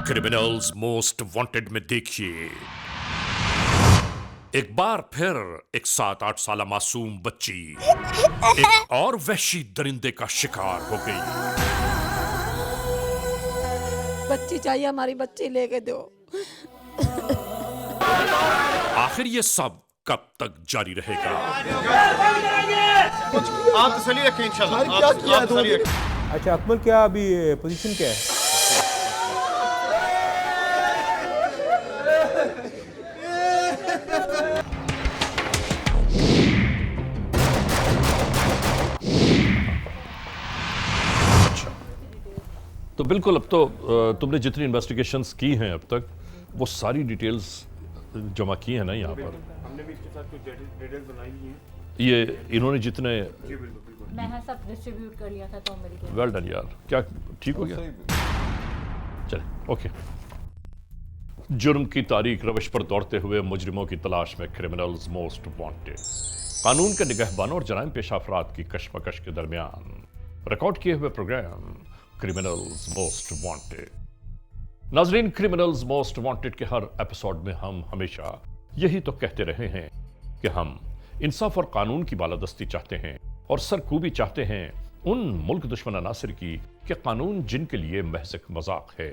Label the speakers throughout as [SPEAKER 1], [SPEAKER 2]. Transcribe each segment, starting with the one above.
[SPEAKER 1] Criminals most wanted में देखिए, एक बार फिर एक 7-8 साल मासूम बच्ची एक और वहशी दरिंदे का शिकार हो गई।
[SPEAKER 2] बच्ची चाहिए, हमारी बच्ची लेके दो।
[SPEAKER 1] आखिर ये सब कब तक जारी रहेगा?
[SPEAKER 3] आप तसल्ली रखें इंशाल्लाह।
[SPEAKER 4] अच्छा अकमल, क्या अभी पोजीशन क्या है?
[SPEAKER 5] तो बिल्कुल, अब तो तुमने जितनी इन्वेस्टिगेशंस की हैं अब तक, वो सारी डिटेल्स जमा की हैं ना यहाँ पर?
[SPEAKER 4] हमने भी इसके साथ कुछ डिटेल्स बनाई हैं।
[SPEAKER 5] ये इन्होंने जितने
[SPEAKER 6] मैं सब डिस्ट्रीब्यूट कर लिया था तो मेरी
[SPEAKER 5] वेल डन यार, क्या ठीक हो गया? चले ओके। जुर्म की तारीख रविश पर दौड़ते हुए मुजरिमों की तलाश में क्रिमिनल्स मोस्ट वांटेड, कानून के निगहबानों और जराइम पेशा अफराद की कशमकश के दरमियान रिकॉर्ड किए हुए प्रोग्राम क्रिमिनल्स मोस्ट वांटेड। नाजरीन, क्रिमिनल्स मोस्ट वांटेड के हर एपिसोड में हम हमेशा यही तो कहते रहे हैं कि हम इंसाफ और कानून की बालादस्ती चाहते हैं और सरकूबी चाहते हैं उन मुल्क दुश्मन अनासिर की कि कानून जिनके लिए महज एक मजाक है।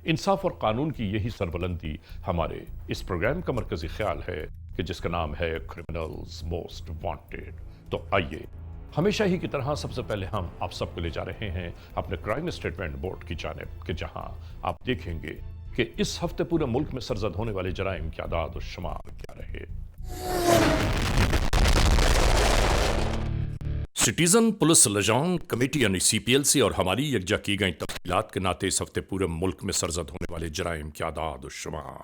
[SPEAKER 5] इंसाफ और कानून की यही सरबुलंदी हमारे इस प्रोग्राम का मरकजी ख्याल है कि जिसका नाम है क्रिमिनल्स मोस्ट वांटेड। तो आइए, हमेशा ही की तरह सबसे पहले हम आप सबको ले जा रहे हैं अपने क्राइम स्टेटमेंट बोर्ड की जानिब कि जहां आप देखेंगे कि इस हफ्ते पूरे मुल्क में सरजद होने वाले जराइम की आदाद और शुमार क्या रहे।
[SPEAKER 1] सिटीजन पुलिस लिजान कमेटी यानी CPLC और हमारी यकजा की गई तफसीलात के नाते इस हफ्ते पूरे मुल्क में सरजद होने वाले जराइम की आदाद और शुमार।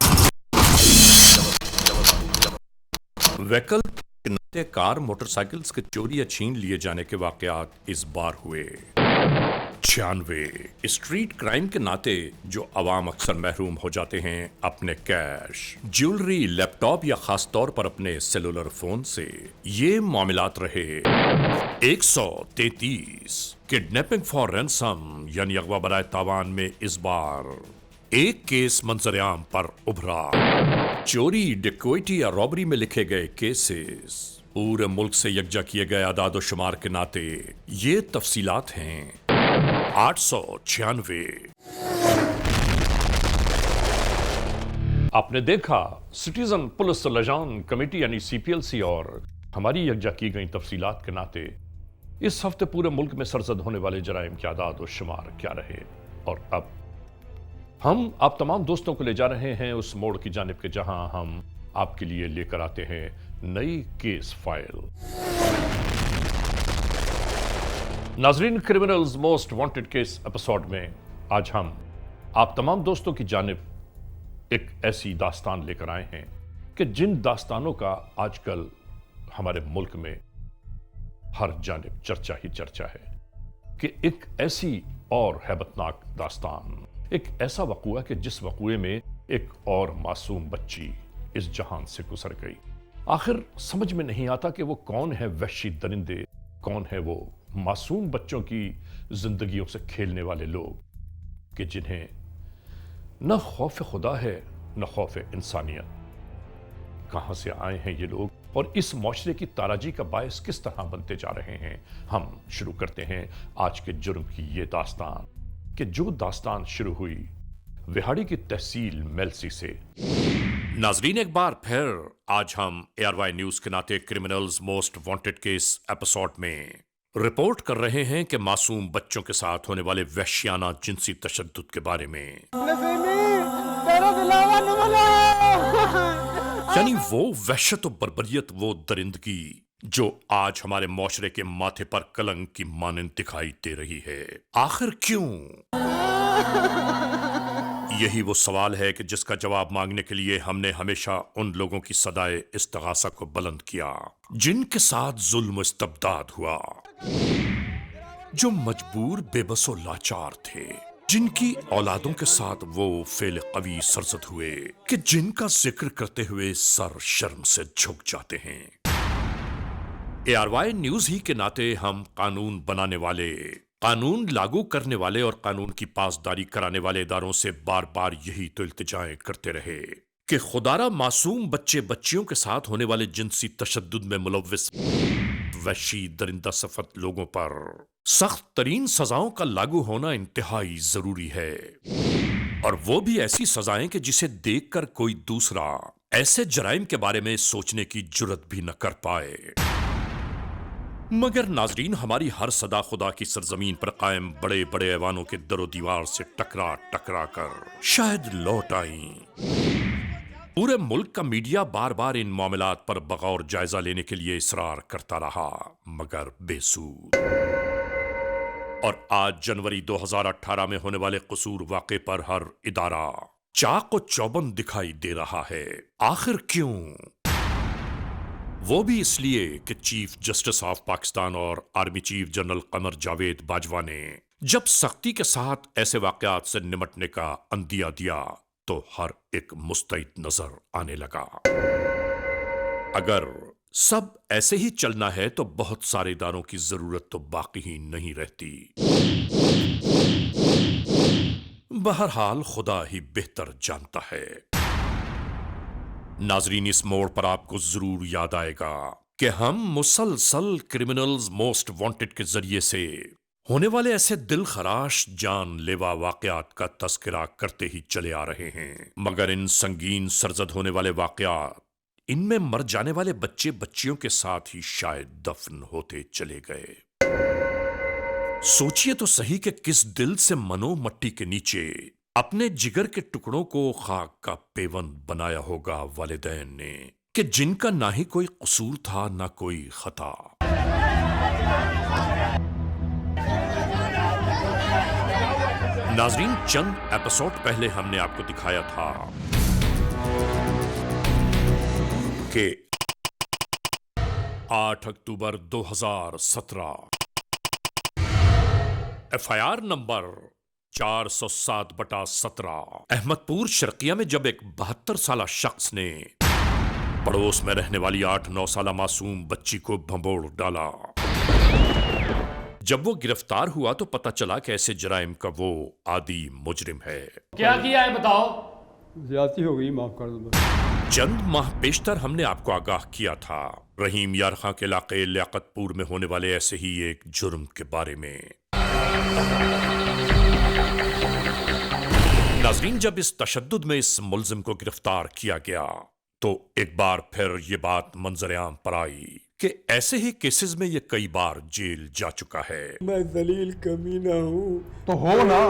[SPEAKER 1] वैकल्पिक के नाते कार मोटरसाइकिल्स के चोरी या छीन लिए जाने के वाकयात इस बार हुए 96। स्ट्रीट क्राइम के नाते जो अवाम अक्सर महरूम हो जाते हैं अपने कैश, ज्वेलरी, लैपटॉप या खास तौर पर अपने सेलुलर फोन से, ये मामलात रहे 133। किडनैपिंग फॉर रैंसम यानी अगवा बराए तावान में इस बार एक केस मंजर-ए-आम पर उभरा। चोरी, डिकोइटी या रॉबरी में लिखे गए केसेस पूरे मुल्क से यकजा किए गए आदाद शुमार के नाते ये तफसीलात हैं 896।
[SPEAKER 5] आपने देखा, सिटीजन पुलिस लिजान कमेटी यानी CPLC और हमारी यकजा की गई तफसीलात के नाते इस हफ्ते पूरे मुल्क में सरजद होने वाले जराइम की आदाद और शुमार क्या रहे। और अब हम आप तमाम दोस्तों को ले जा रहे हैं उस मोड़ की जानिब के जहां हम आपके लिए लेकर आते हैं नई केस फाइल। नाजरीन, criminals most wanted case episode में आज हम आप तमाम दोस्तों की जानिब एक ऐसी दास्तान लेकर आए हैं कि जिन दास्तानों का आजकल हमारे मुल्क में हर जानिब चर्चा ही चर्चा है कि एक ऐसी और हैबतनाक दास्तान, एक ऐसा वक़ूआ कि जिस वक़ूए में एक और मासूम बच्ची इस जहान से गुजर गई। आखिर समझ में नहीं आता कि वो कौन है वहशी दरिंदे, कौन है वो मासूम बच्चों की जिंदगियों से खेलने वाले लोग कि जिन्हें न खौफ खुदा है न खौफ इंसानियत। कहां से आए हैं ये लोग और इस मुआशरे की ताराजी का बायस किस तरह बनते जा रहे हैं। हम शुरू करते हैं आज के जुर्म की ये दास्तान कि जो दास्तान शुरू हुई विहाड़ी की तहसील मेलसी से।
[SPEAKER 1] नाजरीन, एक बार फिर आज हम ARY न्यूज के नाते criminals most wanted case episode में रिपोर्ट कर रहे हैं कि मासूम बच्चों के साथ होने वाले वहशियाना जिनसी तशद्दुद के बारे में, यानी वो वहशत और बर्बरियत, वो दरिंदगी जो आज हमारे मुआशरे के माथे पर कलंक की मानंद दिखाई दे रही है। आखिर क्यों? यही वो सवाल है कि जिसका जवाब मांगने के लिए हमने हमेशा उन लोगों की सदाए इस्तगासा को बुलंद किया जिनके साथ जुल्म इस्तबदाद हुआ, जो मजबूर, बेबस और लाचार थे, जिनकी औलादों के साथ वो फेल कवी सरजद हुए कि जिनका जिक्र करते हुए सर शर्म से झुक जाते हैं। ARY न्यूज ही के नाते हम कानून बनाने वाले, कानून लागू करने वाले और कानून की पासदारी कराने वाले इदारों से बार बार यही तो इल्तिजाएं करते रहे कि खुदारा मासूम बच्चे बच्चियों के साथ होने वाले जिनसी तशद्दुद में मुलव्विस वहशी दरिंदा सफत लोगों पर सख्त तरीन सजाओं का लागू होना इंतहाई जरूरी है, और वो भी ऐसी सजाएं कि जिसे देखकर कोई दूसरा ऐसे जराइम के बारे में सोचने की जुर्रत भी न कर पाए। मगर नाजरीन, हमारी हर सदा खुदा की सरजमीन पर कायम बड़े बड़े ऐवानों के दरो दीवार से टकरा टकरा कर शायद लौट आई। पूरे मुल्क का मीडिया बार बार इन मामलात पर बगौर जायजा लेने के लिए इसरार करता रहा, मगर बेसूद। और आज जनवरी 2018 में होने वाले कसूर वाक़े पर हर इदारा चाक और चौबंद दिखाई दे रहा है। आखिर क्यों? वो भी इसलिए कि चीफ जस्टिस ऑफ पाकिस्तान और army chief general Qamar Javed Bajwa ने जब सख्ती के साथ ऐसे वाकयात से निमटने का अंदिया दिया तो हर एक मुस्तैद नजर आने लगा। अगर सब ऐसे ही चलना है तो बहुत सारे इदारों की जरूरत तो बाकी ही नहीं रहती। बहरहाल खुदा ही बेहतर जानता है। नाजरीन, इस मोड़ पर आपको जरूर याद आएगा कि हम मुसलसल क्रिमिनल्स मोस्ट वांटेड के जरिए से होने वाले ऐसे दिल खराश जानलेवा वाकयात का तस्करा करते ही चले आ रहे हैं, मगर इन संगीन सरजद होने वाले वाकयात, इनमें मर जाने वाले बच्चे बच्चियों के साथ ही शायद दफन होते चले गए। सोचिए तो सही कि किस दिल से मनो मट्टी के नीचे अपने जिगर के टुकड़ों को खाक का पेवंद बनाया होगा वालिदैन ने, कि जिनका ना ही कोई कसूर था ना कोई खता। नाजरीन, चंद एपिसोड पहले हमने आपको दिखाया था कि 8 अक्टूबर 2017 FIR नंबर 407/17 अहमदपुर शर्किया में जब एक 72 साला शख्स ने पड़ोस में रहने वाली 8-9 साला मासूम बच्ची को भंबोड़ डाला। जब वो गिरफ्तार हुआ तो पता चला कि ऐसे जराइम का वो आदी मुजरिम है।
[SPEAKER 7] क्या किया है बताओ?
[SPEAKER 4] ज्यादती हो गई, माफ कर दो।
[SPEAKER 1] चंद माह पेशतर हमने आपको आगाह किया था रहीम यार खां के इलाके लियाकतपुर में होने वाले ऐसे ही एक जुर्म के बारे में। नाजरीन, जब इस तशद्दुद में इस मुल्जिम को गिरफ्तार किया गया तो एक बार फिर ये बात मंजर-ए-आम पर आई कि ऐसे ही केसेस में ये कई बार जेल जा चुका है।
[SPEAKER 8] मैं जलील कमीना हूँ।
[SPEAKER 4] तो हो ना,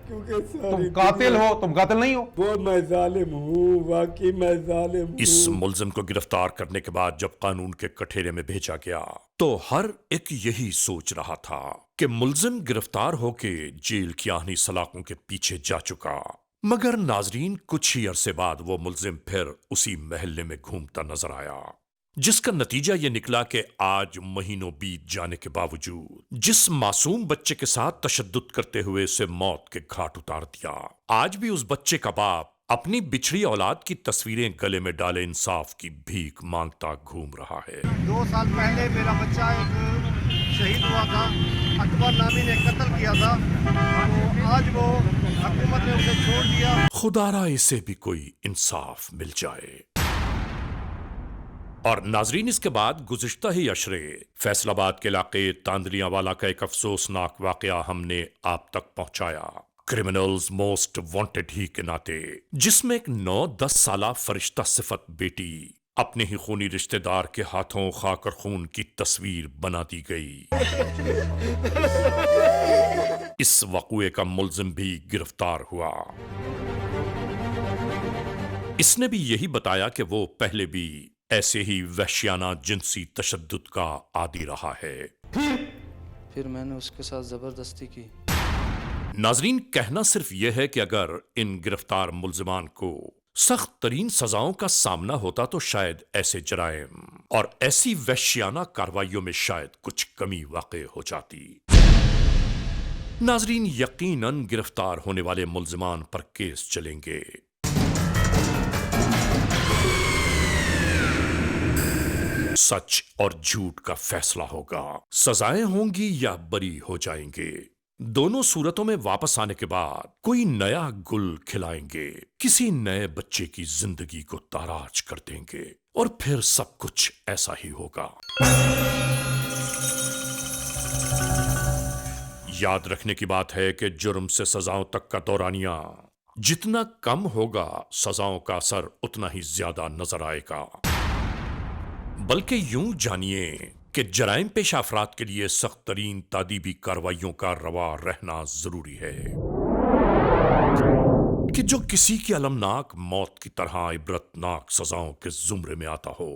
[SPEAKER 8] क्योंकि
[SPEAKER 4] तुम कातिल हो, तुम कातिल नहीं हो।
[SPEAKER 8] वो मैं जालिम हूँ, वाकई मैं जालिम हूँ।
[SPEAKER 1] इस मुल्जिम को गिरफ्तार करने के बाद जब कानून के कठेरे में भेजा गया तो हर एक यही सोच रहा था कि मुल्जिम गिरफ्तार होके जेल की आहनी सलाखों के पीछे जा चुका। मगर नाजरीन, कुछ ही अरसे बाद वो मुल्जिम फिर उसी महल्ले में घूमता नजर आया, जिसका नतीजा ये निकला कि आज महीनों बीत जाने के बावजूद जिस मासूम बच्चे के साथ तशद्दुद करते हुए उसे मौत के घाट उतार दिया, आज भी उस बच्चे का बाप अपनी बिछड़ी औलाद की तस्वीरें गले में डाले इंसाफ की भीख मांगता घूम रहा है।
[SPEAKER 3] 2 साल पहले मेरा बच्चा एक शहीद हुआ था, अकबर नामी ने कत्ल किया था, तो आज वो हुकूमत ने उसे छोड़ दिया।
[SPEAKER 1] खुदारा इसे भी कोई इंसाफ मिल जाए। और नाजरीन, इसके बाद गुज़िश्ता ही अशरे फैसलाबाद के इलाके तांदलियावाला का एक अफसोसनाक वाकया हमने आप तक पहुंचाया, क्रिमिनल्स मोस्ट वांटेड ही के नाते, जिसमें एक 9-10 साला फरिश्ता सिफत बेटी अपने ही खूनी रिश्तेदार के हाथों खाकर खून की तस्वीर बना दी गई। इस वक़ुए का मुल्जिम भी गिरफ्तार हुआ। इसने भी यही बताया कि वो पहले भी ऐसे ही वहशियाना जिनसी तशद्दुद का आदी रहा है।
[SPEAKER 9] फिर मैंने उसके साथ जबरदस्ती की।
[SPEAKER 1] नाजरीन, कहना सिर्फ यह है कि अगर इन गिरफ्तार मुल्जिमान को सख्त तरीन सजाओं का सामना होता तो शायद ऐसे जराइम और ऐसी वहशियाना कार्रवाइयों में शायद कुछ कमी वाक़ई हो जाती। नाजरीन, यकीनन गिरफ्तार होने वाले मुल्जिमान पर केस चलेंगे। सच और झूठ का फैसला होगा। सजाएं होंगी या बरी हो जाएंगे। दोनों सूरतों में वापस आने के बाद कोई नया गुल खिलाएंगे, किसी नए बच्चे की जिंदगी को ताराज कर देंगे और फिर सब कुछ ऐसा ही होगा। याद रखने की बात है कि जुर्म से सजाओं तक का दौरानिया जितना कम होगा, सजाओं का असर उतना ही ज्यादा नजर आएगा। बल्कि यूं जानिए कि जराइम पेशा अफराद के लिए सख्त तरीन तादीबी कार्रवाइयों का रवा रहना जरूरी है कि जो किसी की अलमनाक मौत की तरह इबरतनाक सजाओं के जुमरे में आता हो।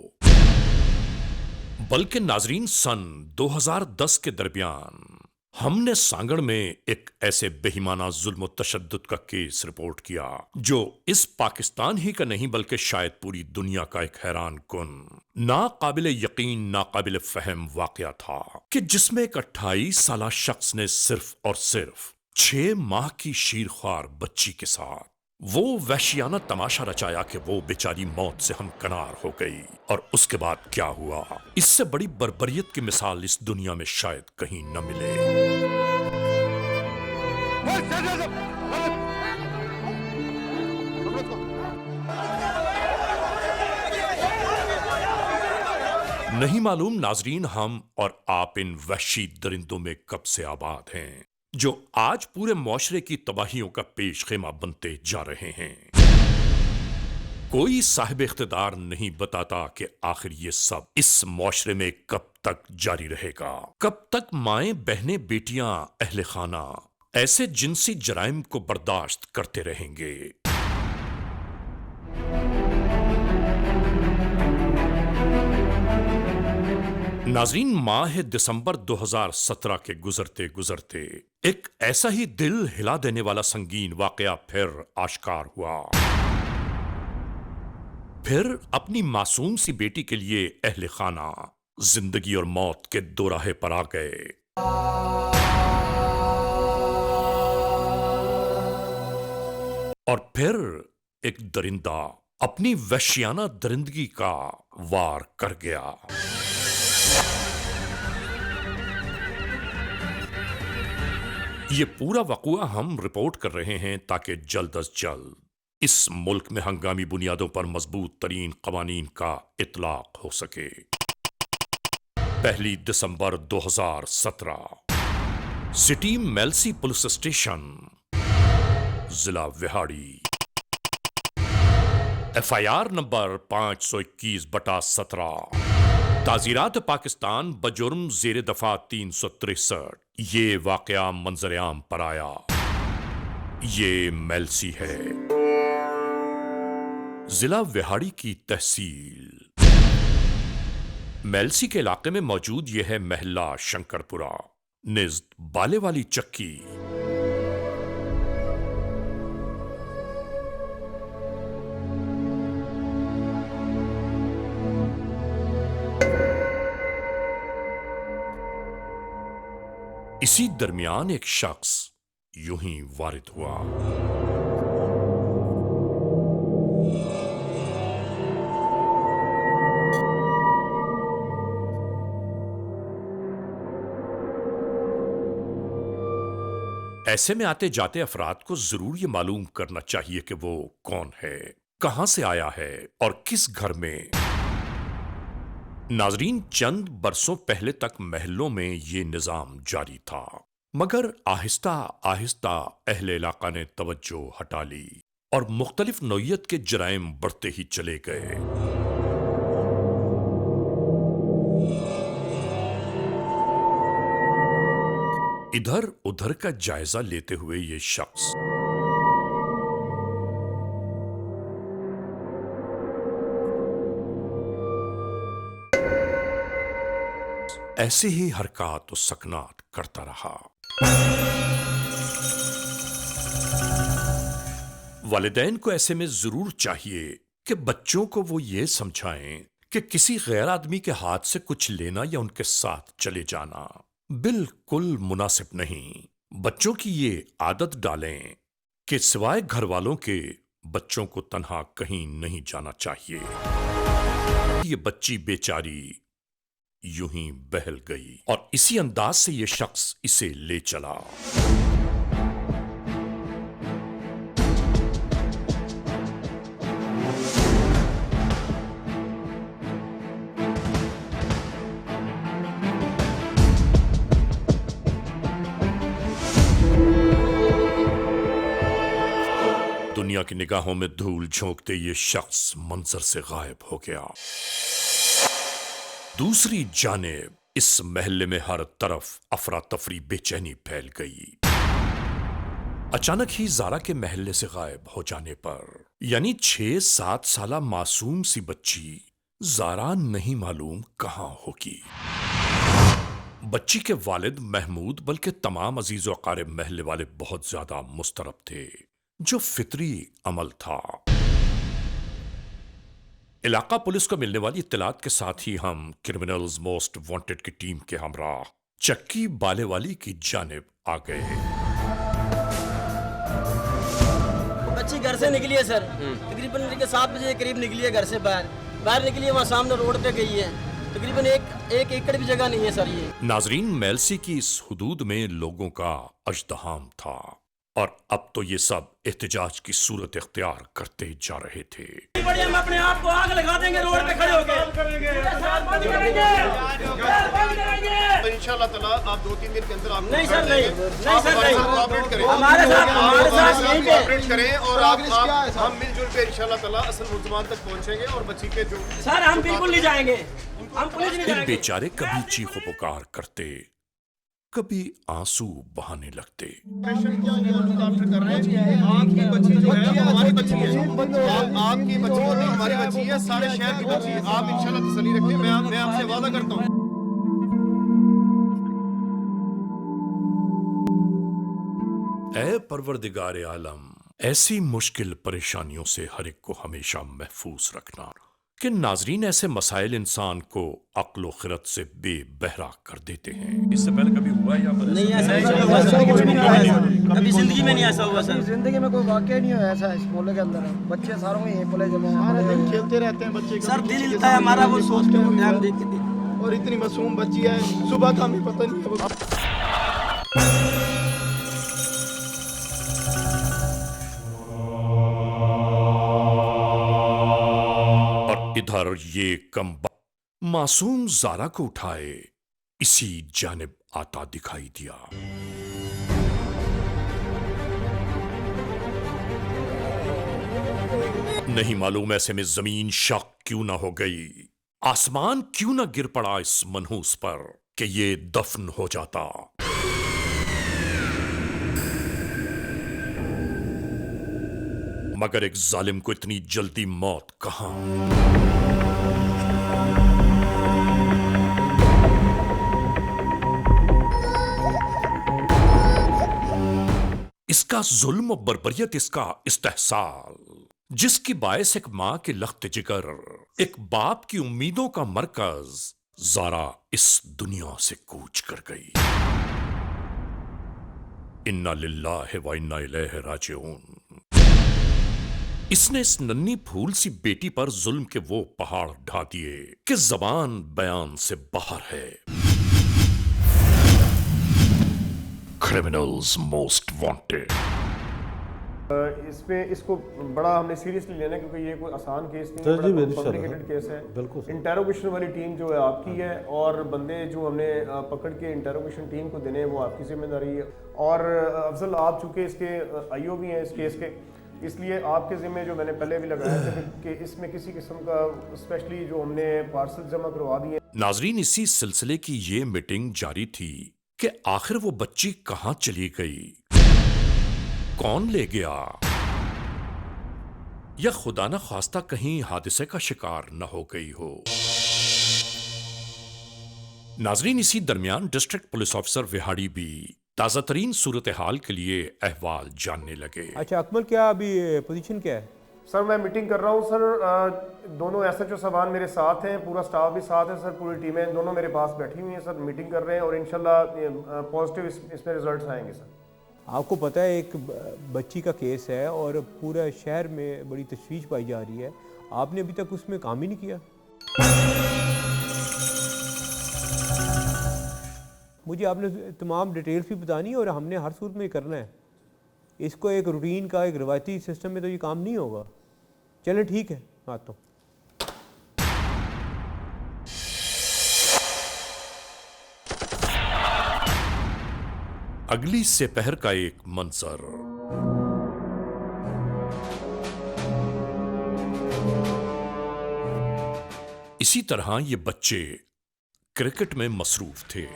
[SPEAKER 1] बल्कि नाजरीन, सन 2010 के दरमियान हमने सांगड़ में एक ऐसे बेईमाना जुल्म तशद्दुद का केस रिपोर्ट किया जो इस पाकिस्तान ही का नहीं बल्कि शायद पूरी दुनिया का एक हैरान कुन, नाकाबिले यकीन, नाकाबिले फहम वाकया था कि जिसमें एक 28 साला शख्स ने सिर्फ और सिर्फ 6 माह की शीरख्वार बच्ची के साथ वो वहशियाना तमाशा रचाया कि वो बेचारी मौत से हमकनार हो गई। और उसके बाद क्या हुआ, इससे बड़ी बर्बरियत की मिसाल इस दुनिया में शायद कहीं न मिले। नहीं मालूम नाजरीन, हम और आप इन वहशी दरिंदों में कब से आबाद हैं जो आज पूरे मुआशरे की तबाहियों का पेश खेमा बनते जा रहे हैं। कोई साहिब इख्तिदार नहीं बताता कि आखिर ये सब इस मुआशरे में कब तक जारी रहेगा, कब तक माएं, बहनें, बेटियां, अहले खाना ऐसे जिनसी जराइम को बर्दाश्त करते रहेंगे। नाज़रीन, माह दिसंबर 2017 के गुजरते गुजरते एक ऐसा ही दिल हिला देने वाला संगीन वाकया फिर आश्कार हुआ। फिर अपनी मासूम सी बेटी के लिए अहले खाना जिंदगी और मौत के दोराहे पर आ गए। और फिर एक दरिंदा अपनी वहशियाना दरिंदगी का वार कर गया। ये पूरा वक़ुआ हम रिपोर्ट कर रहे हैं ताकि जल्द अज जल्द इस मुल्क में हंगामी बुनियादों पर मजबूत तरीन कवानीन का इतलाक हो सके। 1 दिसंबर 2017 सिटी मेल्सी पुलिस स्टेशन, जिला विहाड़ी, FIR नंबर 521/17, ताज़ीरात पाकिस्तान बजुर्म ज़ेर दफा 363। ये वाकया मंजर आम पर आया। ये मेल्सी है, जिला विहाड़ी की तहसील। मेल्सी के इलाके में मौजूद यह है महल्ला शंकरपुरा निज़्द बाले वाली चक्की। इसी दरमियान एक शख्स यूं ही वारिद हुआ। ऐसे में आते जाते अफराद को जरूर ये मालूम करना चाहिए कि वो कौन है, कहां से आया है और किस घर में। नाजरीन, चंद बरसों पहले तक महलों में ये निजाम जारी था, मगर आहिस्ता आहिस्ता अहले इलाका ने तवज्जो हटा ली और मुख्तलिफ नौइयत के जराइम बढ़ते ही चले गए। इधर उधर का जायजा लेते हुए ये शख्स ऐसे ही हरकत और सकनात करता रहा। वालिदैन को ऐसे में जरूर चाहिए कि बच्चों को वो ये समझाएं कि किसी गैर आदमी के हाथ से कुछ लेना या उनके साथ चले जाना बिल्कुल मुनासिब नहीं। बच्चों की ये आदत डालें कि सिवाय घर वालों के बच्चों को तन्हा कहीं नहीं जाना चाहिए। ये बच्ची बेचारी यूं ही बहल गई और इसी अंदाज से ये शख्स इसे ले चला। दुनिया की निगाहों में धूल झोंकते ये शख्स मंजर से गायब हो गया। दूसरी जानिब इस महल्ले में हर तरफ अफरा तफरी बेचैनी फैल गई। अचानक ही ज़ारा के महल्ले से गायब हो जाने पर यानी 6-7 साला मासूम सी बच्ची ज़ारा नहीं मालूम कहां होगी। बच्ची के वालिद महमूद बल्कि तमाम अजीज़ व अकारिब महल्ले वाले बहुत ज्यादा मुस्तरब थे, जो फितरी अमल था। इलाका पुलिस को मिलने वाली इत्तलात के साथ ही हम क्रिमिनल्स मोस्ट वांटेड की टीम के हमरा चक्की बालेवाली की जानिब आ गए।
[SPEAKER 7] बच्ची घर से निकली है सर, तकरीबन 7 बजे के करीब निकली है घर से बाहर निकली है, वहाँ सामने रोड पे गई है। तकरीबन एक एकड़ भी जगह नहीं है सर ये।
[SPEAKER 1] नाजरीन, मेलसी की इस हुदूद में लोगों का अजदहाम था और अब तो ये सब एहतजाज की सूरत इख्तियार करते जा रहे थे।
[SPEAKER 7] हम अपने आप को आग लगा देंगे रोड पे खड़े होकर।
[SPEAKER 3] इंशाल्लाह ताला आप 2-3 दिन के अंदर आप
[SPEAKER 7] नहीं सर नहीं
[SPEAKER 3] कोऑपरेट करें,
[SPEAKER 7] हमारे साथ यहीं पे
[SPEAKER 3] कोऑपरेट करें और आप हम मिलजुल के इंशाल्लाह ताला असल मुल्ज़मान तक पहुंचेंगे और बच्ची के जो
[SPEAKER 7] सर हम बिल्कुल नहीं जाएंगे, हम पुलिस नहीं
[SPEAKER 1] फिर
[SPEAKER 7] जाएंगे।
[SPEAKER 1] बेचारे कभी चीखो पुकार करते, कभी आंसू बहाने लगते।
[SPEAKER 3] आपकी बच्ची जो है हमारी बच्ची है, आपकी बच्ची नहीं हमारी बच्ची है, सारे शहर की बच्ची है। आप इंशाल्लाह तसल्ली रखें, मैं आपसे वादा करता हूँ।
[SPEAKER 1] ऐ परवरदिगार आलम, ऐसी मुश्किल परेशानियों से हर एक को हमेशा महफूज रखना कि नाजरीन ऐसे मसाइल इंसान को अक्ल व खिरत से बेबहरा कर देते हैं।
[SPEAKER 5] इससे पहले कभी हुआ या
[SPEAKER 7] नहीं ऐसा हुआ सर, कभी जिंदगी में नहीं ऐसा हुआ सर।
[SPEAKER 10] जिंदगी में कोई वाकया नहीं हुआ ऐसा इस पोले के अंदर। बच्चे सारों में यही पोले जमे हैं, खेलते रहते हैं बच्चे।
[SPEAKER 7] सर दिल हिलता है हमारा वो सोच के, वो टाइम देख के।
[SPEAKER 10] और इतनी मासूम बच्ची है, सुबह का हमें पता नहीं है।
[SPEAKER 1] इधर ये कम मासूम ज़ारा को उठाए इसी जानिब आता दिखाई दिया। नहीं मालूम ऐसे में जमीन शक क्यों ना हो गई, आसमान क्यों ना गिर पड़ा इस मनहूस पर कि ये दफन हो जाता। मगर एक जालिम को इतनी जल्दी मौत कहां। इसका जुल्म और बर्बरियत, इसका इस्तेहसाल, जिसकी बायस एक मां के लख्त जिगर, एक बाप की उम्मीदों का मरकज, ज़ारा इस दुनिया से कूच कर गई। इन्ना लिल्लाहि व इन्ना इलैहि राजिऊन। इसने इस नन्ही फूल सी बेटी पर जुल्म के वो पहाड़ ढा दिए कि जबान बयान से बाहर है। Criminals most wanted.
[SPEAKER 3] इसको बड़ा हमने सीरियसली लेना है क्योंकि ये कोई आसान केस नहीं है, बड़ा कॉम्प्लिकेटेड केस है। बिल्कुल इंटेरोगेशन वाली टीम जो है आपकी है और बंदे जो हमने पकड़ के इंटेरोगेशन टीम को देने हैं वो आपकी जिम्मेदारी है। और अफजल आप चूंकि इसके आईओ भी हैं इस केस के, इसलिए आपके ज़िम्मे जो मैंने पहले भी लगाया था कि इसमें किसी किस्म का स्पेशली जो हमने पार्सल जमा करवा दिए।
[SPEAKER 1] नाजरीन, इसी सिलसिले की ये मीटिंग जारी थी कि आखिर वो बच्ची कहां चली गई, कौन ले गया, या खुदा न खास्ता कहीं हादसे का शिकार न हो गई हो। नाजरीन, इसी दरमियान डिस्ट्रिक्ट पुलिस ऑफिसर विहाड़ी भी ताज़ा तरीन सूरत हाल के लिए अहवाल जानने लगे।
[SPEAKER 4] अच्छा अकमल, क्या अभी पोजीशन क्या है?
[SPEAKER 3] सर मैं मीटिंग कर रहा हूँ सर, दोनों एसएचओ साहबान मेरे साथ हैं, पूरा स्टाफ भी साथ है सर, पूरी टीमें दोनों मेरे पास बैठी हुई हैं सर, मीटिंग कर रहे हैं और इंशाल्लाह पॉजिटिव इसमें रिजल्ट्स आएंगे सर।
[SPEAKER 4] आपको पता है एक बच्ची का केस है और पूरा शहर में बड़ी तशवीश पाई जा रही है, आपने अभी तक उसमें काम ही नहीं किया। مجھے آپ نے تمام ڈیٹیلز بھی بتانی ہے اور ہم نے ہر صورت میں کرنا ہے. اس کو ایک روٹین کا ایک روایتی سسٹم میں تو یہ کام نہیں ہوگا. چلیں ٹھیک ہے آتا ہوں.
[SPEAKER 1] اگلی سپہر کا ایک منظر. اسی طرح یہ بچے کرکٹ میں مصروف تھے.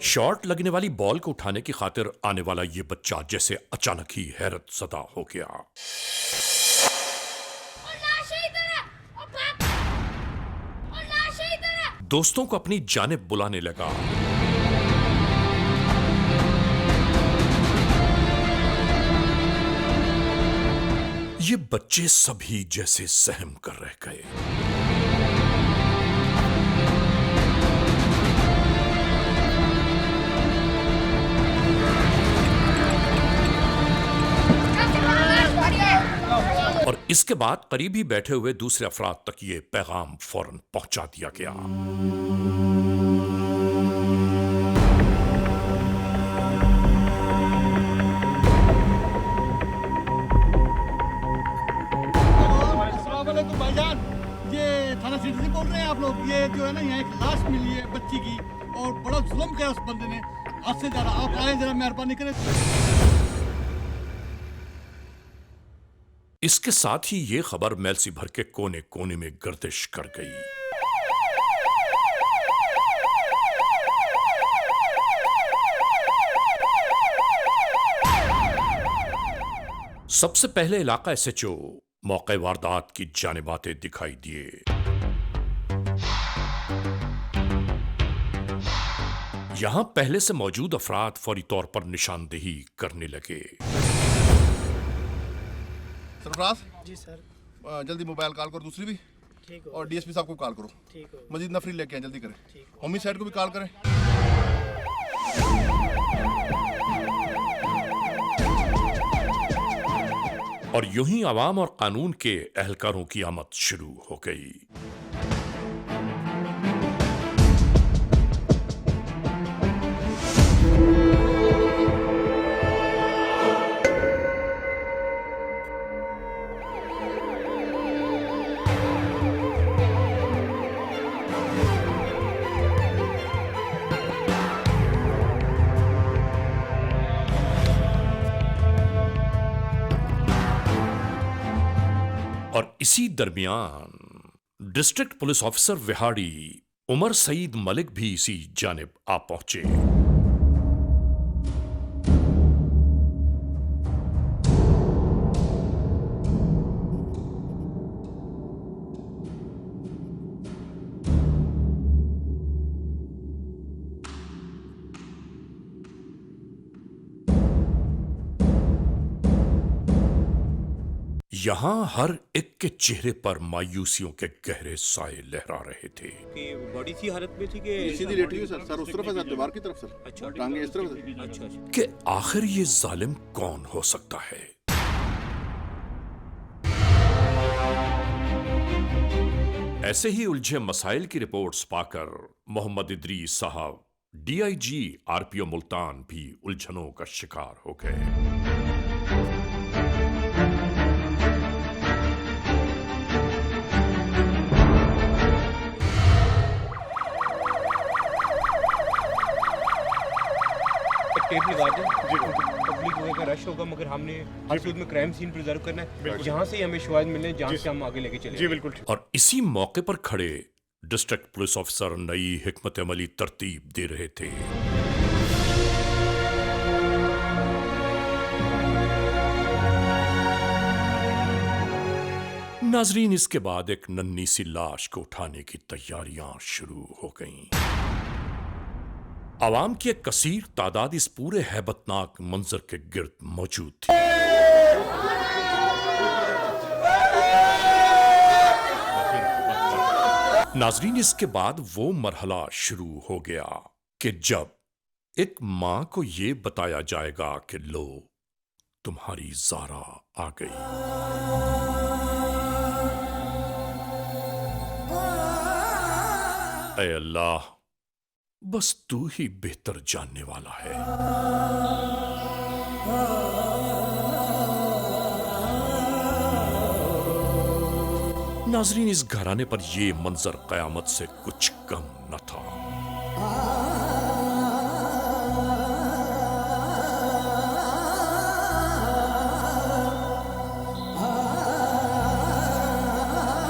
[SPEAKER 1] شارٹ لگنے والی بال کو اٹھانے کی خاطر آنے والا یہ بچہ جیسے اچانک ہی حیرت زدہ ہو گیا. دوستوں کو اپنی جانب بلانے لگا. یہ بچے سبھی جیسے سہم کر رہ گئے. اور اس کے بعد قریب ہی بیٹھے ہوئے دوسرے افراد تک یہ پیغام فوراً پہنچا دیا گیا.
[SPEAKER 10] السلام علیکم بھائی جان, یہ تھانہ سٹی سے بول رہے ہیں آپ لوگ؟ یہ جو ہے نا یہاں ایک لاش ملی ہے بچی کی اور بڑا ظلم کیا اس بندے نے. حد سے زیادہ. آپ آئے ذرا مہربانی کریں.
[SPEAKER 1] اس کے ساتھ ہی یہ خبر میلسی بھر کے کونے کونے میں گردش کر گئی. سب سے پہلے علاقہ ایس ایچ او موقع واردات کی جانب آتے دکھائی دیے. یہاں پہلے سے موجود افراد فوری طور پر نشاندہی کرنے لگے.
[SPEAKER 11] سرفراز جی سر, جلدی موبائل کال کرو دوسری بھی, اور ڈی ایس پی صاحب کو کال کرو. مزید نفری لے کے آئیں, جلدی کریں. ہومی سائڈ کو بھی کال کریں.
[SPEAKER 1] اور یوں ہی عوام اور قانون کے اہلکاروں کی آمد شروع ہو گئی. اور اسی درمیان ڈسٹرکٹ پولیس آفیسر وہاڑی عمر سعید ملک بھی اسی جانب آ پہنچے. یہاں ہر ایک کے چہرے پر مایوسیوں کے گہرے سائے لہرا رہے تھے.
[SPEAKER 4] بڑی سی حالت میں تھی کہ
[SPEAKER 11] سیدھی لیٹی ہوئی سر, سر اس طرف ہے, دیوار کی طرف سر, ٹانگیں اس طرف ہے.
[SPEAKER 4] اچھا
[SPEAKER 1] کہ آخر یہ ظالم کون ہو سکتا ہے؟ ایسے ہی الجھے مسائل کی رپورٹس پا کر محمد ادریس صاحب D I G R P O Multan بھی الجھنوں کا شکار ہو گئے.
[SPEAKER 4] ٹیپ لگا دیں, پبلک کا رش ہوگا, مگر ہم نے ہر صورت میں کرائم سین پرزرو کرنا ہے, جہاں سے ہمیں شواہد ملنے جہاں سے ہم آگے لے کے چلیں.
[SPEAKER 8] جی بالکل.
[SPEAKER 1] اور اسی موقع پر کھڑے ڈسٹرکٹ پولیس آفیسر نئی حکمت عملی ترتیب دے رہے تھے. ناظرین, اس کے بعد ایک ننھی سی لاش کو اٹھانے کی تیاریاں شروع ہو گئیں. عوام کی ایک کثیر تعداد اس پورے ہیبتناک منظر کے گرد موجود تھی. ناظرین, اس کے بعد وہ مرحلہ شروع ہو گیا کہ جب ایک ماں کو یہ بتایا جائے گا کہ لو تمہاری زارا آ گئی. اے اللہ بس تو ہی بہتر جاننے والا ہے. ناظرین اس گھرانے پر یہ منظر قیامت سے کچھ کم نہ تھا.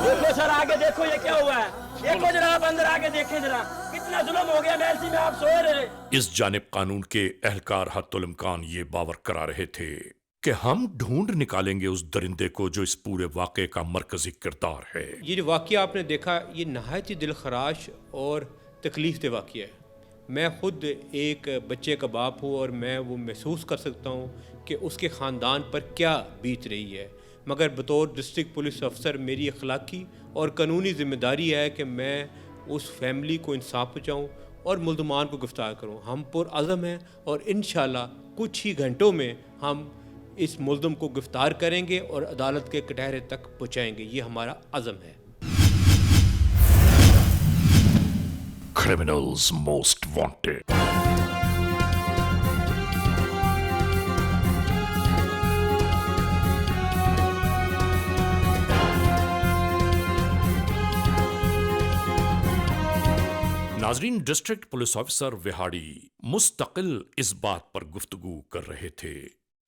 [SPEAKER 7] دیکھو سر آگے دیکھو یہ کیا ہوا ہے. دیکھو جناب اندر آگے دیکھیں ذرا کتنا ظلم ہو گیا. میلسی میں آپ سوئے رہے.
[SPEAKER 1] اس جانب قانون کے اہلکار حتی الامکان یہ باور کرا رہے تھے کہ ہم ڈھونڈ نکالیں گے اس درندے کو جو اس پورے واقعے کا مرکزی کردار ہے.
[SPEAKER 4] یہ جو واقعہ آپ نے دیکھا یہ نہایت ہی دل خراش اور تکلیف دہ واقعہ ہے. میں خود ایک بچے کا باپ ہوں اور میں وہ محسوس کر سکتا ہوں کہ اس کے خاندان پر کیا بیت رہی ہے. مگر بطور ڈسٹرکٹ پولیس افسر میری اخلاقی اور قانونی ذمہ داری ہے کہ میں اس فیملی کو انصاف پہنچاؤں اور ملزمان کو گرفتار کروں. ہم پرعزم ہیں اور انشاءاللہ کچھ ہی گھنٹوں میں ہم اس ملزم کو گرفتار کریں گے اور عدالت کے کٹہرے تک پہنچائیں گے. یہ ہمارا عزم ہے.
[SPEAKER 1] Criminals Most Wanted. ناظرین ڈسٹرکٹ پولیس آفیسر وہاڑی مستقل اس بات پر گفتگو کر رہے تھے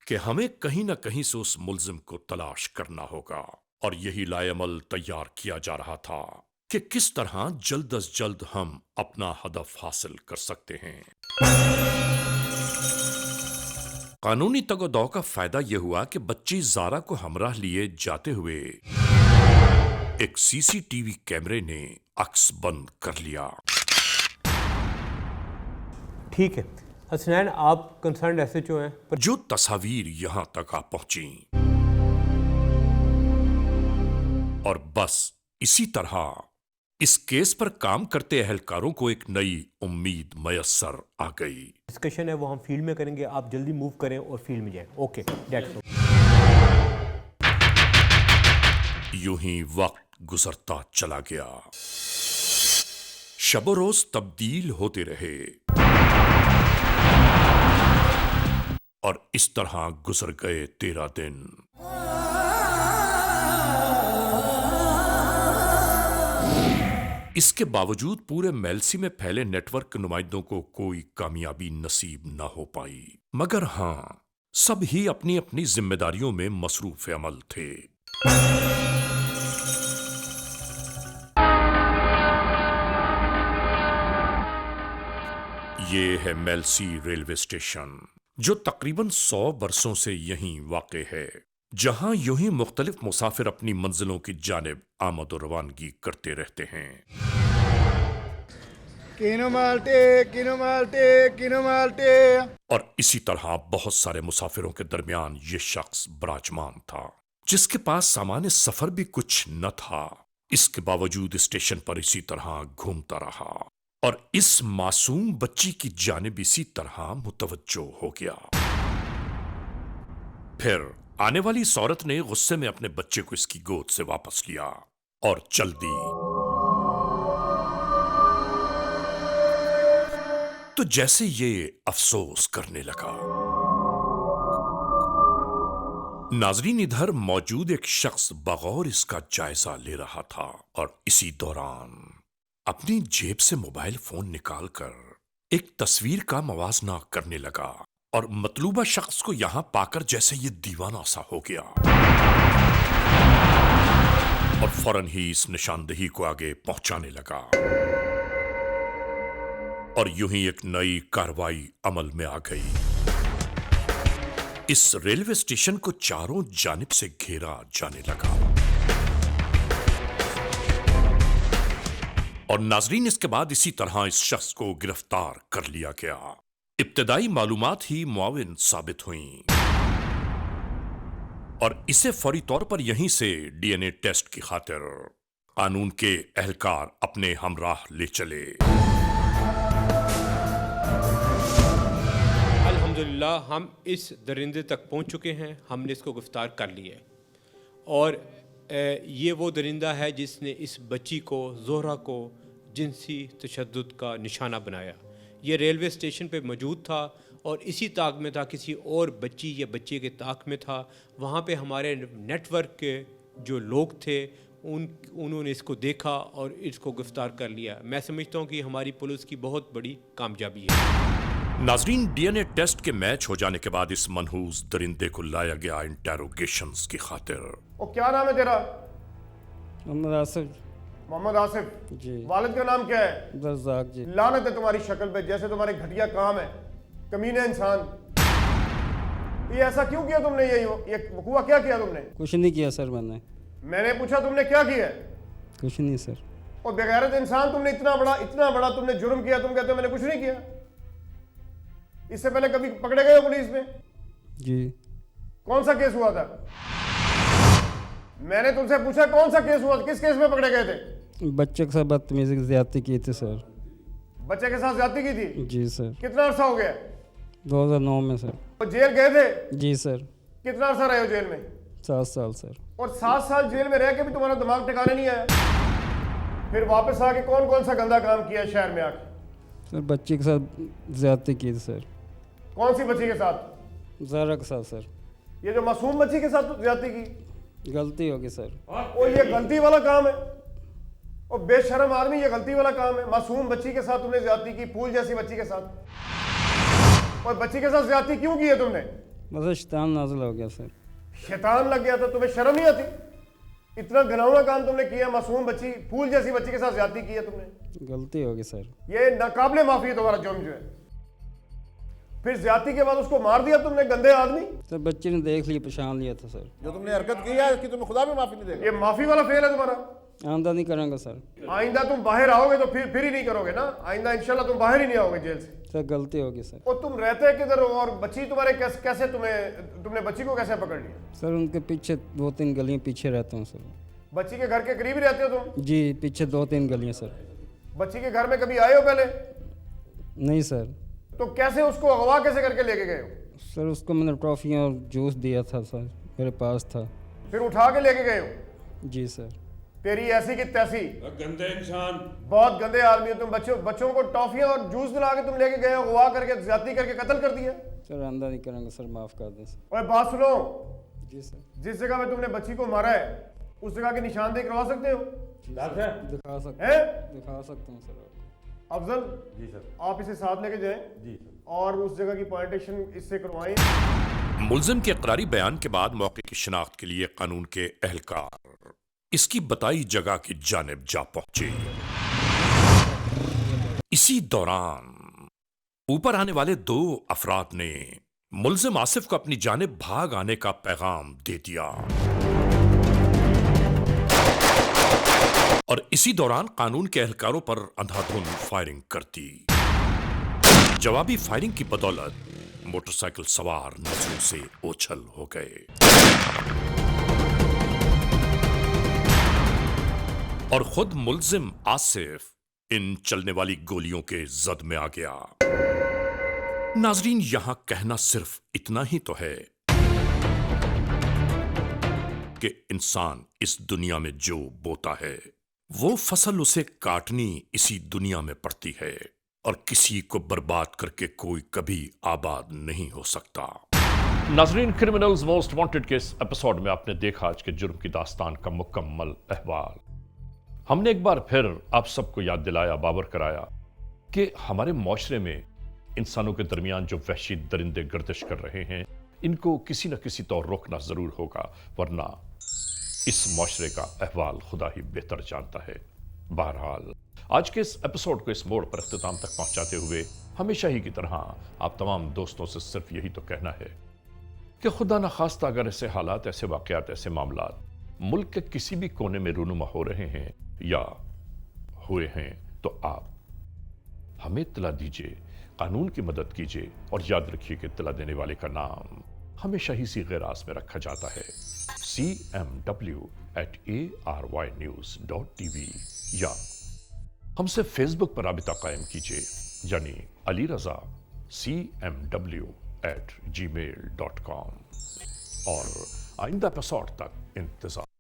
[SPEAKER 1] کہ ہمیں کہیں نہ کہیں سے اس ملزم کو تلاش کرنا ہوگا اور یہی لائے عمل تیار کیا جا رہا تھا کہ کس طرح جلد از جلد ہم اپنا ہدف حاصل کر سکتے ہیں. قانونی تگ و دو کا فائدہ یہ ہوا کہ بچی زارا کو ہمراہ لیے جاتے ہوئے ایک سی سی ٹی وی کیمرے نے عکس بند کر لیا.
[SPEAKER 4] ٹھیک ہے حسنین آپ کنسرنڈ ایس ایچ او ہیں.
[SPEAKER 1] جو تصاویر یہاں تک آ پہنچیں اور بس اسی طرح اس کیس پر کام کرتے اہلکاروں کو ایک نئی امید میسر آ گئی.
[SPEAKER 4] ڈسکشن ہے وہ ہم فیلڈ میں کریں گے. آپ جلدی موو کریں اور فیلڈ میں جائیں. Okay that's all.
[SPEAKER 1] یوں ہی وقت گزرتا چلا گیا. شب و روز تبدیل ہوتے رہے اور اس طرح گزر گئے 13 دن. اس کے باوجود پورے میلسی میں پھیلے نیٹ ورک کے نمائندوں کو کوئی کامیابی نصیب نہ ہو پائی. مگر ہاں سب ہی اپنی اپنی ذمہ داریوں میں مصروف عمل تھے. یہ ہے میلسی ریلوے اسٹیشن جو تقریباً 100 برسوں سے یہیں واقع ہے، جہاں یوں ہی مختلف مسافر اپنی منزلوں کی جانب آمد و روانگی کرتے رہتے ہیں.
[SPEAKER 8] کینو مالٹے.
[SPEAKER 1] اور اسی طرح بہت سارے مسافروں کے درمیان یہ شخص براجمان تھا جس کے پاس سامان سفر بھی کچھ نہ تھا. اس کے باوجود اسٹیشن پر اسی طرح گھومتا رہا اور اس معصوم بچی کی جانب اسی طرح متوجہ ہو گیا. پھر آنے والی اس عورت نے غصے میں اپنے بچے کو اس کی گود سے واپس لیا اور چل دی. تو جیسے یہ افسوس کرنے لگا. ناظرین ادھر موجود ایک شخص بغور اس کا جائزہ لے رہا تھا اور اسی دوران اپنی جیب سے موبائل فون نکال کر ایک تصویر کا موازنہ کرنے لگا اور مطلوبہ شخص کو یہاں پا کر جیسے یہ دیوانہ سا ہو گیا اور فوراً ہی اس نشاندہی کو آگے پہنچانے لگا اور یوں ہی ایک نئی کارروائی عمل میں آ گئی. اس ریلوے اسٹیشن کو چاروں جانب سے گھیرا جانے لگا اور ناظرین اس کے بعد اسی طرح اس شخص کو گرفتار کر لیا گیا. ابتدائی معلومات ہی معاون ثابت ہوئیں اور اسے فوری طور پر یہیں سے ڈی این اے ٹیسٹ کی خاطر قانون کے اہلکار اپنے ہمراہ لے چلے.
[SPEAKER 4] الحمدللہ ہم اس درندے تک پہنچ چکے ہیں, ہم نے اس کو گرفتار کر لیا ہے, اور یہ وہ درندہ ہے جس نے اس بچی کو, زہرہ کو, جنسی تشدد کا نشانہ بنایا. یہ ریلوے اسٹیشن پہ موجود تھا اور اسی طاق میں تھا, کسی اور بچی یا بچے کے طاق میں تھا. وہاں پہ ہمارے نیٹ ورک کے جو لوگ تھے انہوں نے اس کو دیکھا اور اس کو گرفتار کر لیا. میں سمجھتا ہوں کہ ہماری پولیس کی بہت بڑی کامیابی ہے.
[SPEAKER 1] ناظرین, ڈی این اے ٹیسٹ کے میچ ہو جانے کے بعد اس منحوس درندے کو لایا گیا انٹیروگیشنز کی خاطر.
[SPEAKER 3] اور کیا نام ہے تیرا؟
[SPEAKER 8] محمد آصف.
[SPEAKER 3] محمد آصف
[SPEAKER 8] جی.
[SPEAKER 3] والد کا نام کیا ہے؟
[SPEAKER 8] رزاق جی.
[SPEAKER 3] لعنت ہے تمہاری شکل پہ, جیسے تمہارے گھٹیا کام ہے, کمینے انسان. یہ ایسا کیوں کیا تم نے؟ یہ وقوع کیا کیا تم نے؟
[SPEAKER 8] کچھ نہیں کیا سر,
[SPEAKER 3] میں نے پوچھا تم نے کیا کیا ہے؟
[SPEAKER 8] کچھ نہیں سر.
[SPEAKER 3] اور بغیرت انسان, تم نے اتنا بڑا تم نے جرم کیا, تم کہتے ہو میں نے کچھ نہیں کیا. اس سے پہلے کبھی پکڑے گئے ہو پولیس میں؟
[SPEAKER 8] جی.
[SPEAKER 3] کون سا کیس ہوا تھا؟ میں نے تم سے پوچھا کون سا کیس ہوا, کس کیس میں پکڑے گئے تھے؟
[SPEAKER 8] بچے کے ساتھ بدتمیزی کی زیادتی کی تھی سر.
[SPEAKER 3] بچے کے ساتھ زیادتی کی تھی؟
[SPEAKER 8] جی سر.
[SPEAKER 3] کتنا عرصہ ہو گیا؟
[SPEAKER 8] 2009 میں سر.
[SPEAKER 3] اور جیل گئے تھے؟
[SPEAKER 8] جی سر.
[SPEAKER 3] کتنا عرصہ رہے ہو جیل میں؟
[SPEAKER 8] 7 سال سر.
[SPEAKER 3] اور 7 سال جیل میں رہ کے بھی تمہارا دماغ ٹھکانے نہیں آیا؟ پھر واپس آ کے کون سا گندا کام کیا شہر میں آ کے؟
[SPEAKER 8] سر بچے کے ساتھ زیادتی کی تھی سر.
[SPEAKER 3] کون سی بچی کے ساتھ؟
[SPEAKER 8] زہرا کے ساتھ سر.
[SPEAKER 3] یہ جو معصوم بچی کے ساتھ زیادتی کی؟
[SPEAKER 8] غلطی ہوگی سر.
[SPEAKER 3] اور یہ غلطی والا کام ہے؟ اور بے شرم آدمی, یہ غلطی والا کام ہے؟ معصوم بچی کے ساتھ تم نے زیادتی کی, پھول جیسی بچی کے ساتھ. اور بچی کے ساتھ زیادتی کیوں کی ہے تم نے؟
[SPEAKER 8] بس شیطان نازل ہو گیا سر.
[SPEAKER 3] شیطان لگ گیا تھا, تمہیں شرم نہیں آتی؟ اتنا گناؤنا کام تم نے کیا, معصوم بچی, پھول جیسی بچی کے ساتھ زیادتی کی ہے تم نے.
[SPEAKER 8] غلطی ہوگی سر.
[SPEAKER 3] یہ ناقابل معافی ہے تمہارا جرم جو ہے. پھر زیادتی کے بعد اس کو مار دیا تم نے, گندے آدمی.
[SPEAKER 8] سر بچے نے دیکھ لیا, پہچان لیا تھا سر.
[SPEAKER 11] جو تم نے حرکت کی ہے اس کی تمہیں خدا بھی معافی نہیں دے گا.
[SPEAKER 3] یہ معافی والا فعل ہے تمہارا.
[SPEAKER 8] آئندہ نہیں کریں گا سر.
[SPEAKER 3] آئندہ تم باہر آؤ گے تو پھر ہی نہیں کرو گے نا, آئندہ انشاءاللہ تم باہر ہی نہیں آؤ گے جیل سے.
[SPEAKER 8] سر غلطی ہوگی سر.
[SPEAKER 3] اور تم رہتے کدھر ہو, اور بچی تمہارے کیسے تم نے بچی کو کیسے پکڑ لیا؟
[SPEAKER 8] سر ان کے پیچھے 2-3 گلیاں پیچھے رہتا ہوں سر.
[SPEAKER 3] بچی کے گھر کے قریب ہی رہتے ہو تم؟
[SPEAKER 8] جی, پیچھے 2-3 گلیاں سر.
[SPEAKER 3] بچی کے گھر میں کبھی آئے ہو پہلے؟
[SPEAKER 8] نہیں سر.
[SPEAKER 3] تو کیسے اس کو اغوا کیسے کر کے لے کے گئے ہو؟
[SPEAKER 8] سر اس کو میں نے ٹرافیاں اور جوس دیا تھا سر, میرے پاس تھا.
[SPEAKER 3] پھر اٹھا کے لے کے گئے ہو؟
[SPEAKER 8] جی سر.
[SPEAKER 3] تیری ایسی کی تیسی,
[SPEAKER 4] گندے انسان,
[SPEAKER 3] بہت گندے آدمی ہو تم. بچوں کو ٹافیاں اور جوس دلا کے تم لے کے گئے ہو, اغوا کر کے زیادتی کر کے قتل کر دیا.
[SPEAKER 8] سر آئندہ نہیں کریں گے سر, معاف کر دیں سر.
[SPEAKER 3] اور بات سنو.
[SPEAKER 8] جی سر.
[SPEAKER 3] جس جگہ میں تم نے بچی کو مارا ہے اس جگہ کی نشاندہی کروا سکتے ہو؟
[SPEAKER 8] دکھا سکتا ہوں سر.
[SPEAKER 3] افضل جی سر, آپ اسے ساتھ لے کے جائیں جی, اور اس جگہ کی پوائنٹیشن اس سے کروائیں.
[SPEAKER 1] ملزم کے اقراری بیان کے بعد موقع کی شناخت کے لیے قانون کے اہلکار اس کی بتائی جگہ کی جانب جا پہنچے. اسی دوران اوپر آنے والے 2 افراد نے ملزم آصف کو اپنی جانب بھاگ آنے کا پیغام دے دیا, اور اسی دوران قانون کے اہلکاروں پر اندھا دھند فائرنگ کر دی. جوابی فائرنگ کی بدولت موٹر سائیکل سوار نظروں سے اوچھل ہو گئے, اور خود ملزم آصف ان چلنے والی گولیوں کے زد میں آ گیا. ناظرین, یہاں کہنا صرف اتنا ہی تو ہے کہ انسان اس دنیا میں جو بوتا ہے وہ فصل اسے کاٹنی اسی دنیا میں پڑتی ہے, اور کسی کو برباد کر کے کوئی کبھی آباد نہیں ہو سکتا.
[SPEAKER 5] ناظرین, کرمنلز موسٹ وانٹڈ کے اس ایپیسوڈ میں آپ نے دیکھا آج کے جرم کی داستان کا مکمل احوال. ہم نے ایک بار پھر آپ سب کو یاد دلایا, باور کرایا کہ ہمارے معاشرے میں انسانوں کے درمیان جو وحشی درندے گردش کر رہے ہیں ان کو کسی نہ کسی طور روکنا ضرور ہوگا, ورنہ اس معاشرے کا احوال خدا ہی بہتر جانتا ہے. بہرحال آج کے اس ایپیسوڈ کو اس موڑ پر اختتام تک پہنچاتے ہوئے ہمیشہ ہی کی طرح آپ تمام دوستوں سے صرف یہی تو کہنا ہے کہ خدا نخواستہ اگر ایسے حالات, ایسے واقعات, ایسے معاملات ملک کے کسی بھی کونے میں رونما ہو رہے ہیں یا ہوئے ہیں تو آپ ہمیں اطلاع دیجئے, قانون کی مدد کیجئے, اور یاد رکھیے کہ اطلاع دینے والے کا نام ہمیشہ ہی صیغہ راز میں رکھا جاتا ہے, cmw@arYnews.tv, یا ہم سے فیس بک پر رابطہ قائم کیجئے, یعنی علی رضا CMW
[SPEAKER 1] @gmail.com اور آئندہ ایپیسوڈ تک انتظار.